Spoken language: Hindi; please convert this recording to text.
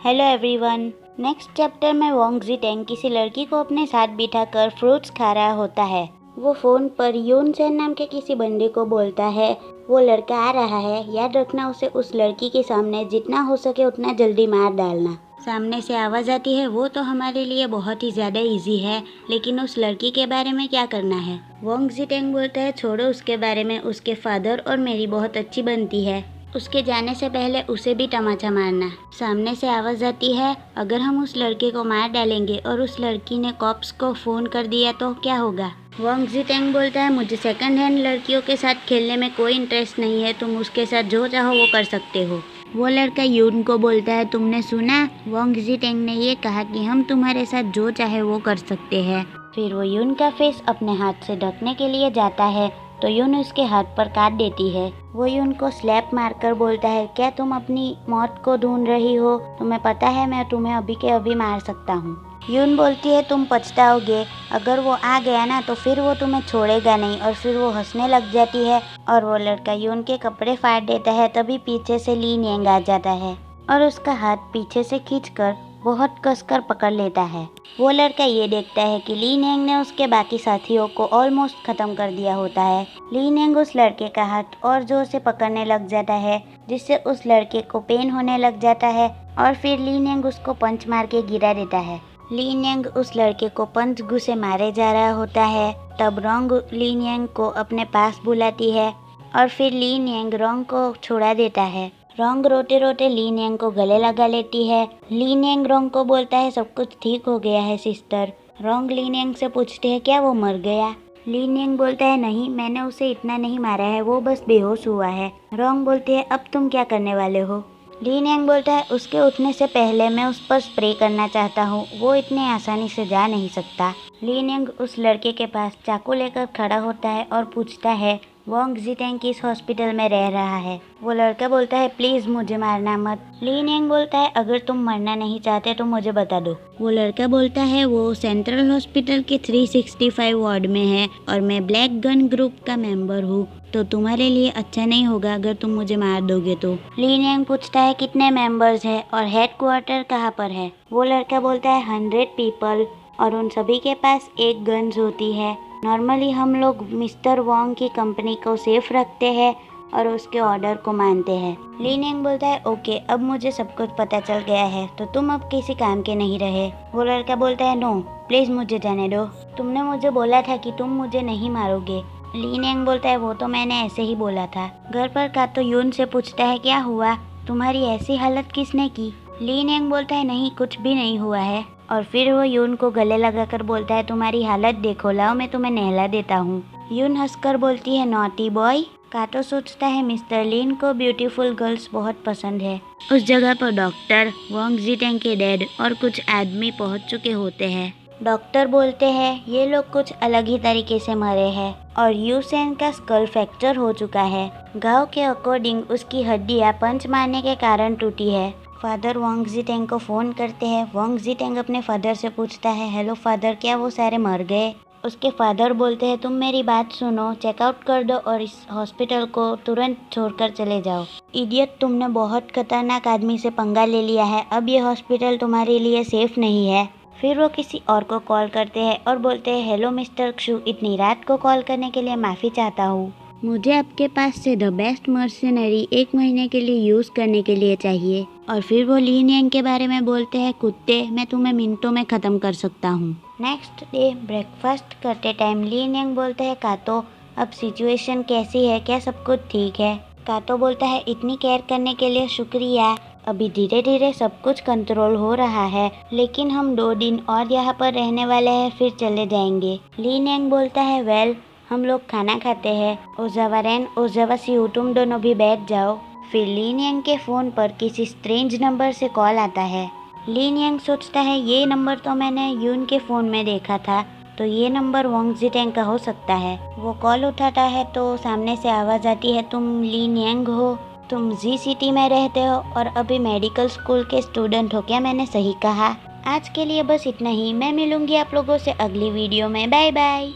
Hello everyone. नेक्स्ट चैप्टर में वोंग जिटेंग किसी लड़की को अपने साथ बिठाकर फ्रूट्स खा रहा होता है। वो फ़ोन पर यून सेन नाम के किसी बंदे को बोलता है वो लड़का आ रहा है, याद रखना उसे उस लड़की के सामने जितना हो सके उतना जल्दी मार डालना। सामने से आवाज़ आती है वो तो हमारे लिए बहुत ही ज़्यादा इजी है, लेकिन उस लड़की के बारे में क्या करना है। वोंग जिटेंग बोलता है छोड़ो उसके बारे में, उसके फादर और मेरी बहुत अच्छी बनती है, उसके जाने से पहले उसे भी तमाचा मारना। सामने से आवाज़ आती है अगर हम उस लड़के को मार डालेंगे और उस लड़की ने कॉप्स को फ़ोन कर दिया तो क्या होगा। वोंग जिटेंग बोलता है मुझे सेकंड हैंड लड़कियों के साथ खेलने में कोई इंटरेस्ट नहीं है, तुम उसके साथ जो चाहो वो कर सकते हो। वो लड़का यून को बोलता है तुमने सुना, वोंग जिटेंग ने ये कहा कि हम तुम्हारे साथ जो चाहे वो कर सकते हैं। फिर वो यून का फेस अपने हाथ से ढकने के लिए जाता है तो यून उसके हाथ पर काट देती है। वो यून को स्लैप मारकर बोलता है क्या तुम अपनी मौत को ढूंढ रही हो, तुम्हें पता है मैं तुम्हें अभी के अभी मार सकता हूँ। यून बोलती है तुम पछताओगे, अगर वो आ गया ना तो फिर वो तुम्हें छोड़ेगा नहीं, और फिर वो हंसने लग जाती है और वो लड़का यून के कपड़े फाड़ देता है। तभी पीछे से ली नियंग आ जाता है और उसका हाथ पीछे से खींचकर बहुत कसकर पकड़ लेता है। वो लड़का ये देखता है कि ली नियंग ने उसके बाकी साथियों को ऑलमोस्ट ख़त्म कर दिया होता है। ली नियंग उस लड़के का हाथ और जोर से पकड़ने लग जाता है जिससे उस लड़के को पेन होने लग जाता है और फिर ली नियंग उसको पंच मार के गिरा देता है। ली नियंग उस लड़के को पंच घुसे मारे जा रहा होता है। तब रोंग ली नियंग को अपने पास बुलाती है और फिर ली नियंग रोंग को छुड़ा देता है। रोंग रोते रोते ली नियंग को गले लगा लेती है। ली नियंग रोंग को बोलता है सब कुछ ठीक हो गया है सिस्टर। रोंग ली नियंग से पूछते हैं क्या वो मर गया। ली नियंग बोलता है नहीं, मैंने उसे इतना नहीं मारा है, वो बस बेहोश हुआ है। रोंग बोलती है अब तुम क्या करने वाले हो। ली नियंग बोलता है उसके उठने से पहले मैं उस पर स्प्रे करना चाहता हूँ, वो इतने आसानी से जा नहीं सकता। ली नियंग उस लड़के के पास चाकू लेकर खड़ा होता है और पूछता है वोंग जिटेंग किस हॉस्पिटल में रह रहा है। वो लड़का बोलता है प्लीज़ मुझे मारना मत। ली नियंग बोलता है अगर तुम मरना नहीं चाहते तो मुझे बता दो। वो लड़का बोलता है वो सेंट्रल हॉस्पिटल के 365 वार्ड में है और मैं ब्लैक गन ग्रुप का मेंबर हूँ, तो तुम्हारे लिए अच्छा नहीं होगा अगर तुम मुझे मार दोगे तो। ली नियंग पूछता है कितने मेंबर्स हैं और हेड क्वार्टर कहाँ पर है। वो लड़का बोलता है 100 पीपल और उन सभी के पास एक गन्स होती है। नॉर्मली हम लोग मिस्टर वोंग की कंपनी को सेफ रखते हैं और उसके ऑर्डर को मानते हैं। ली नियंग बोलता है ओके अब मुझे सब कुछ पता चल गया है, तो तुम अब किसी काम के नहीं रहे। वो लड़का बोलता है नो प्लीज़ मुझे जाने दो, तुमने मुझे बोला था कि तुम मुझे नहीं मारोगे। ली नियंग बोलता है वो तो मैंने ऐसे ही बोला था। घर पर कातो यून से पूछता है क्या हुआ, तुम्हारी ऐसी हालत किसने की। ली नियंग बोलता है नहीं कुछ भी नहीं हुआ है, और फिर वो यून को गले लगाकर बोलता है तुम्हारी हालत देखो, लाओ मैं तुम्हें नहला देता हूँ। यून हंसकर बोलती है नॉटी बॉय। कातो सोचता है मिस्टर लिन को ब्यूटीफुल गर्ल्स बहुत पसंद है। उस जगह पर डॉक्टर, वोंग जिटेंग के डैड और कुछ आदमी पहुँच चुके होते हैं। डॉक्टर बोलते हैं ये लोग कुछ अलग ही तरीके से मरे हैं और यू सेन का स्कल फ्रैक्चर हो चुका है। घाव के अकॉर्डिंग उसकी हड्डियाँ पंच मारने के कारण टूटी है। फादर वोंग जिटेंग को फ़ोन करते हैं। वोंग जिटेंग अपने फादर से पूछता है हेलो फादर क्या वो सारे मर गए। उसके फादर बोलते हैं तुम मेरी बात सुनो, चेकआउट कर दो और इस हॉस्पिटल को तुरंत छोड़कर चले जाओ। इडियट तुमने बहुत खतरनाक आदमी से पंगा ले लिया है, अब ये हॉस्पिटल तुम्हारे लिए सेफ नहीं है। फिर वो किसी और को कॉल करते हैं और बोलते हैं हेलो मिस्टर क्षु, इतनी रात को कॉल करने के लिए माफ़ी चाहता हूँ, मुझे आपके पास से द बेस्ट मर्सेनरी 1 महीने के लिए यूज़ करने के लिए चाहिए। और फिर वो ली नियंग के बारे में बोलते हैं कुत्ते मैं तुम्हें मिनटों में ख़त्म कर सकता हूँ। नेक्स्ट डे ब्रेकफास्ट करते टाइम ली नियंग बोलते हैं कातो अब सिचुएशन कैसी है, क्या सब कुछ ठीक है। कातो बोलता है इतनी केयर करने के लिए शुक्रिया, अभी धीरे धीरे सब कुछ कंट्रोल हो रहा है, लेकिन हम 2 दिन और यहाँ पर रहने वाले हैं फिर चले जाएंगे। ली नियंग बोलता है वेल हम लोग खाना खाते हैं, ओजावा रेन ओजावा सियू तुम दोनों भी बैठ जाओ। फिर ली नियंग के फ़ोन पर किसी स्ट्रेंज नंबर से कॉल आता है। ली नियंग सोचता है ये नंबर तो मैंने यून के फ़ोन में देखा था, तो ये नंबर वोंग जिटेंग का हो सकता है। वो कॉल उठाता है तो सामने से आवाज़ आती है तुम ली नियंग हो, तुम जी सिटी में रहते हो और अभी मेडिकल स्कूल के स्टूडेंट हो, क्या मैंने सही कहा। आज के लिए बस इतना ही, मैं मिलूंगी आप लोगों से अगली वीडियो में, बाय बाय।